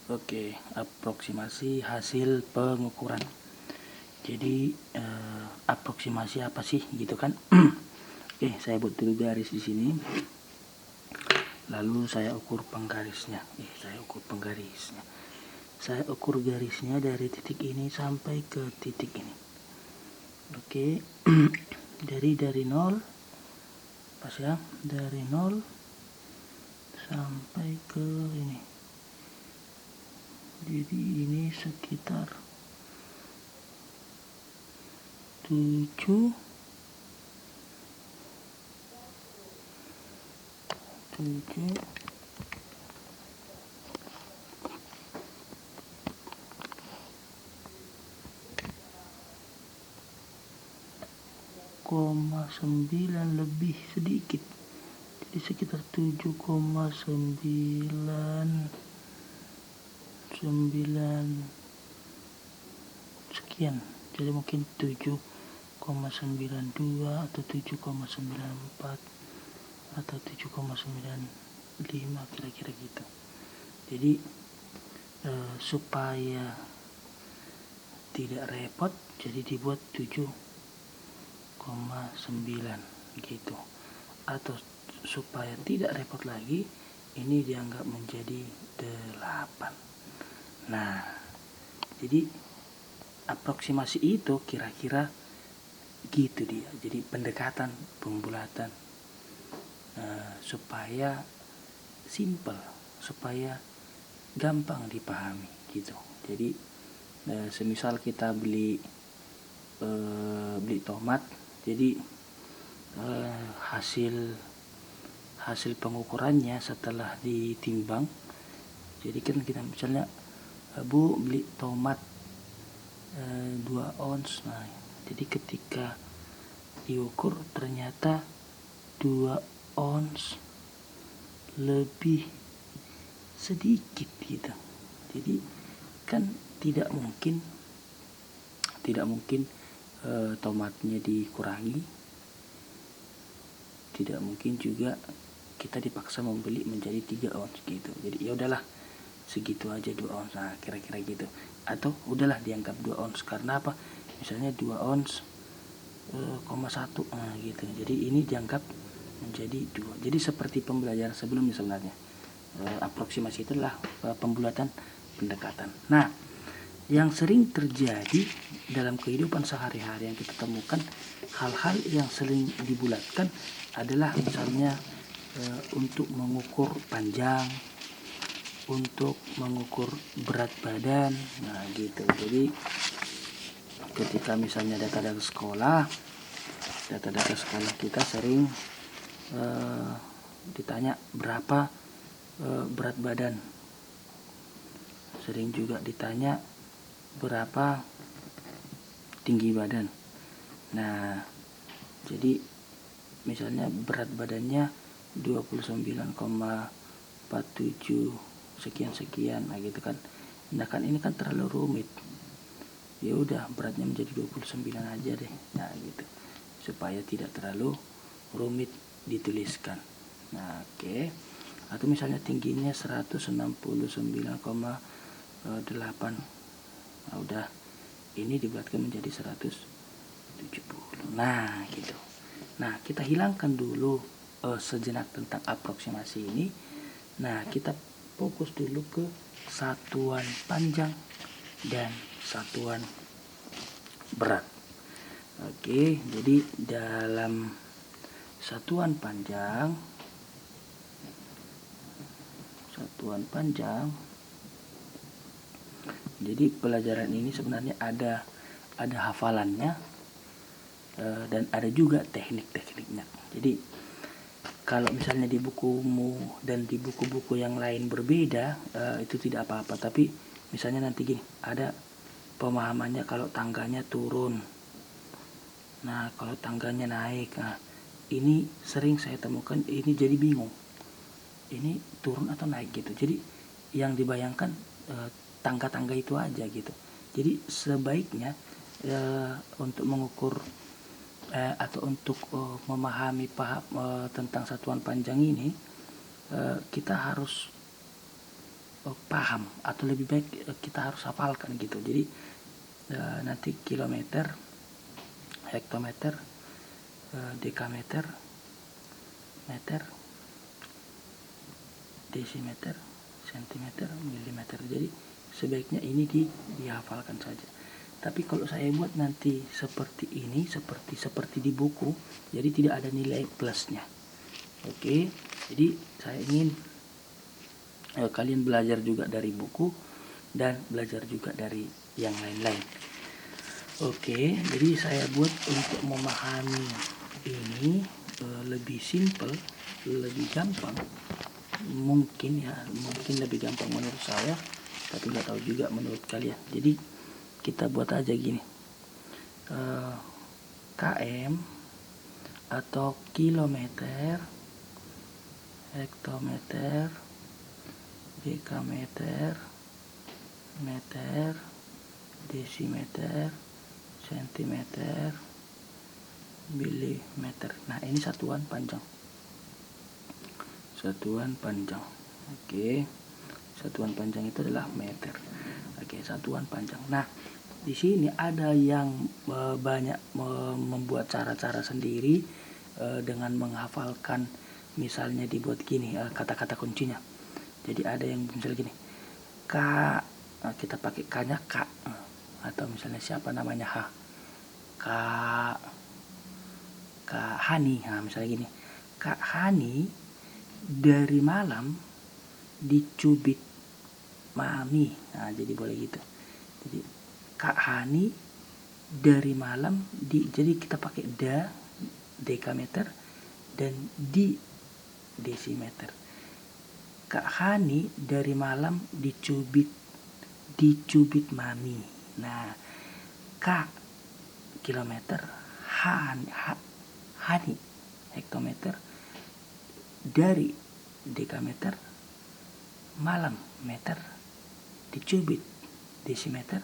Oke, aproksimasi hasil pengukuran. Jadi aproksimasi apa sih gitu kan? Oke, saya buat dulu garis di sini. Lalu saya ukur penggarisnya. Saya ukur garisnya dari titik ini sampai ke titik ini. Oke. dari 0 pas ya, dari 0 sampai ke ini. Jadi ini sekitar 7 7,9 lebih sedikit, jadi sekitar 7,9 sekian, jadi mungkin 7,92 atau 7,94 atau 7,95 kira-kira gitu. Jadi supaya tidak repot, jadi dibuat 7,9 gitu. Atau supaya tidak repot lagi, ini dianggap menjadi 8. Nah, jadi aproksimasi itu kira-kira gitu dia. Jadi pendekatan pembulatan supaya simple, supaya gampang dipahami gitu. Jadi semisal kita beli tomat, jadi hasil pengukurannya setelah ditimbang, jadi kan kita misalnya Bu beli tomat 2 ons. Nah, jadi ketika diukur ternyata 2 ons lebih sedikit gitu. Jadi kan tidak mungkin tomatnya dikurangi, tidak mungkin juga kita dipaksa membeli menjadi 3 ons gitu. Jadi ya udahlah segitu aja 2 ons. Nah, kira-kira gitu. Atau udahlah dianggap 2 ons karena apa? Misalnya 2 ons 1, nah gitu. Jadi ini dianggap menjadi 2. Jadi seperti pembelajaran sebelumnya sebenarnya. Aproksimasi itu adalah pembulatan pendekatan. Nah, yang sering terjadi dalam kehidupan sehari-hari yang kita temukan, hal-hal yang sering dibulatkan adalah misalnya untuk mengukur panjang, untuk mengukur berat badan. Nah gitu. Jadi ketika misalnya data-data sekolah kita sering ditanya berapa berat badan, sering juga ditanya berapa tinggi badan. Nah, jadi misalnya berat badannya 29,47 sekian, nah gitu kan. Nah kan ini kan terlalu rumit. Ya udah beratnya menjadi 29 aja deh. Nah gitu. Supaya tidak terlalu rumit dituliskan. Nah, oke. Atau misalnya tingginya 169,8. Nah, udah ini dibuatkan menjadi 170. Nah, gitu. Nah, kita hilangkan dulu sejenak tentang aproksimasi ini. Nah, kita fokus dulu ke satuan panjang dan satuan berat. Oke, jadi dalam satuan panjang jadi pelajaran ini sebenarnya ada hafalannya dan ada juga teknik-tekniknya. Jadi kalau misalnya di bukumu dan di buku-buku yang lain berbeda, itu tidak apa-apa. Tapi misalnya nanti gini, ada pemahamannya kalau tangganya turun, nah kalau tangganya naik. Nah, ini sering saya temukan, ini jadi bingung, ini turun atau naik gitu. Jadi yang dibayangkan tangga-tangga itu aja gitu. Jadi sebaiknya untuk mengukur atau untuk memahami tentang satuan panjang ini, kita harus paham, atau lebih baik kita harus hafalkan gitu. Jadi nanti kilometer, hektometer, dekameter, meter, desimeter, sentimeter, milimeter. Jadi sebaiknya ini dihafalkan saja. Tapi kalau saya buat nanti seperti ini, seperti di buku, jadi tidak ada nilai plusnya. Oke, jadi saya ingin kalian belajar juga dari buku dan belajar juga dari yang lain-lain. Oke, jadi saya buat untuk memahami ini lebih simple, lebih gampang. Mungkin lebih gampang menurut saya, tapi nggak tahu juga menurut kalian. Jadi kita buat aja gini, km atau kilometer, hektometer, dekameter, meter, desimeter, sentimeter, milimeter. Nah, ini satuan panjang. Oke, satuan panjang itu adalah meter. Oke, satuan panjang. Nah, di sini ada yang banyak membuat cara-cara sendiri dengan menghafalkan, misalnya dibuat gini kata-kata kuncinya. Jadi ada yang misalnya gini, K, kita pakai K-nya K, atau misalnya siapa namanya H, K Hani, nah misalnya gini, Kak Hani dari malam dicubit mami. Nah, jadi boleh gitu. Jadi Kak Hani dari malam jadi kita pakai dekameter dan desimeter. Kak Hani dari malam dicubit mami. Nah, Kak kilometer, Hani hektometer, dari dekameter, malam meter, dicubit desimeter,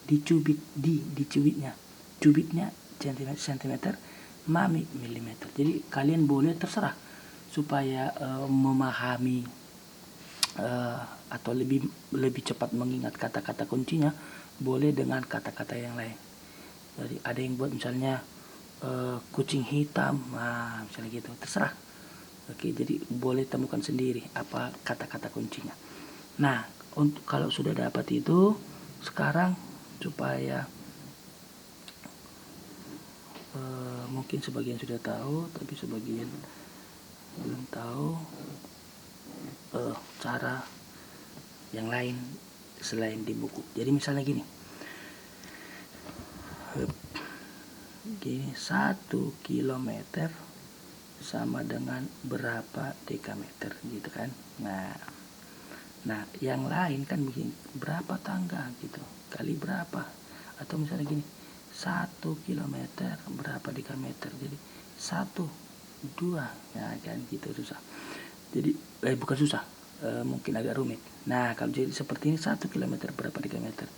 dicubitnya sentimeter, mami milimeter. Jadi kalian boleh terserah supaya memahami atau lebih cepat mengingat kata-kata kuncinya, boleh dengan kata-kata yang lain. Jadi ada yang buat misalnya kucing hitam, nah misalnya gitu, terserah. Oke, jadi boleh temukan sendiri apa kata-kata kuncinya. Nah, untuk kalau sudah dapat itu, sekarang supaya mungkin sebagian sudah tahu, tapi sebagian belum tahu cara yang lain selain di buku. Jadi misalnya gini, 1 kilometer sama dengan berapa dekameter gitu kan. Nah yang lain kan begini, berapa tangga gitu kali berapa, atau misalnya gini, 1 kilometer berapa dekameter, jadi 1, 2, ya kan gitu. Susah, jadi bukan susah, mungkin agak rumit. Nah kalau jadi seperti ini, 1 kilometer berapa dekameter.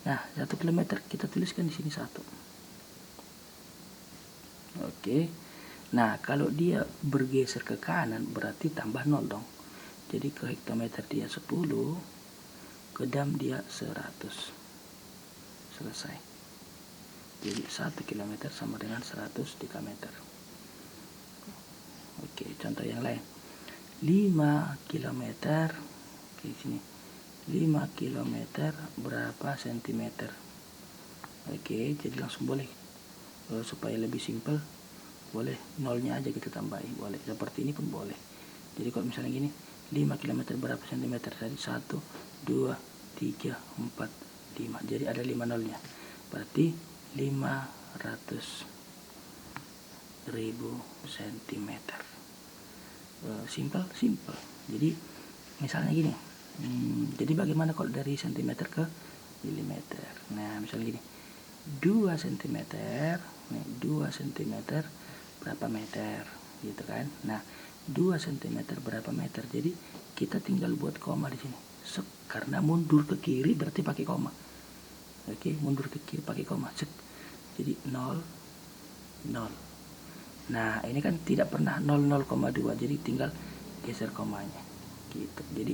Nah 1 kilometer kita tuliskan di sini 1. Oke. Nah kalau dia bergeser ke kanan berarti tambah 0 dong. Jadi ke hektometer dia 10, ke dam dia 100. Selesai. Jadi 1 kilometer sama dengan 100 dekameter. Oke, contoh yang lain. 5 kilometer, oke sini. 5 kilometer berapa sentimeter. Oke, jadi langsung boleh. Supaya lebih simpel, boleh nolnya aja kita tambahin, boleh. Seperti ini pun boleh. Jadi kalau misalnya gini, 5 km berapa sentimeter, tadi 1, 2, 3, 4, 5. Jadi ada 5 nolnya. Berarti 500.000 cm. Simple. Jadi misalnya gini. Jadi bagaimana kalau dari sentimeter ke milimeter? Nah, misalnya gini. 2 cm, 2 cm berapa meter gitu kan. Nah, 2 cm berapa meter. Jadi kita tinggal buat koma di sini. Karena mundur ke kiri berarti pakai koma. Oke, mundur ke kiri pakai koma. Jadi 0, 0. Nah, ini kan tidak pernah 0, 0,2. Jadi tinggal geser komanya. Gitu. Jadi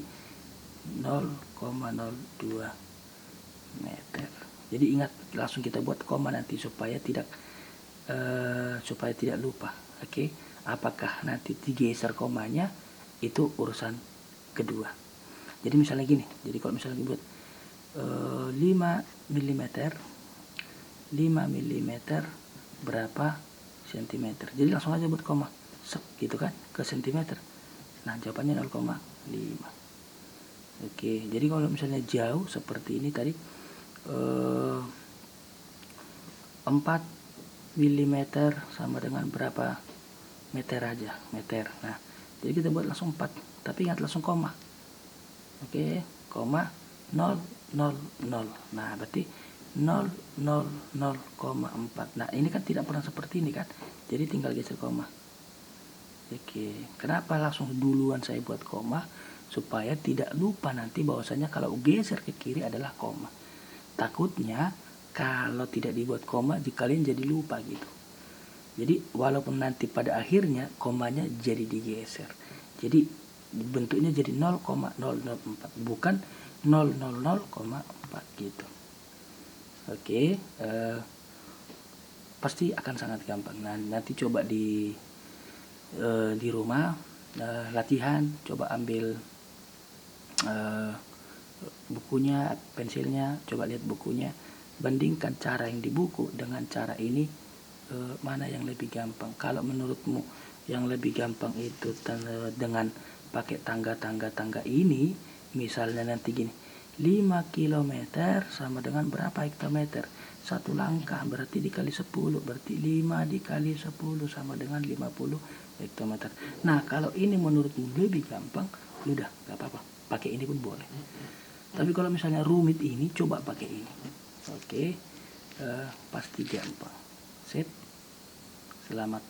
0, 0,02 meter. Jadi ingat, langsung kita buat koma nanti supaya tidak lupa. Oke, apakah nanti digeser komanya itu urusan kedua. Jadi misalnya gini, jadi kalau misalnya dibuat 5 mm berapa cm, jadi langsung aja buat koma gitu kan, ke cm. Nah jawabannya 0,5. Oke, jadi kalau misalnya jauh seperti ini tadi 4 mm sama dengan berapa meter aja, meter. Nah jadi kita buat langsung 4, tapi ingat langsung koma. Oke, koma 0, 0, 0. Nah berarti 0, 0, 0,4. Nah ini kan tidak pernah seperti ini kan, jadi tinggal geser koma. Oke, kenapa langsung duluan saya buat koma? Supaya tidak lupa nanti bahwasanya kalau geser ke kiri adalah koma. Takutnya kalau tidak dibuat koma, kalian jadi lupa gitu. Jadi walaupun nanti pada akhirnya komanya jadi digeser, jadi bentuknya jadi 0,004 bukan 000,4 gitu. Oke, pasti akan sangat gampang. Nah nanti coba di rumah latihan, coba ambil bukunya, pensilnya, coba lihat bukunya, bandingkan cara yang di buku dengan cara ini, mana yang lebih gampang. Kalau menurutmu yang lebih gampang itu dengan pakai tangga ini, misalnya nanti gini, 5 km sama dengan berapa hektometer? 1 langkah berarti dikali 10, berarti 5 dikali 10 sama dengan 50 hektometer. Nah kalau ini menurutmu lebih gampang, udah gak apa-apa, pakai ini pun boleh. Tapi kalau misalnya rumit ini, coba pakai ini. Oke, pasti gampang. Sip, selamat.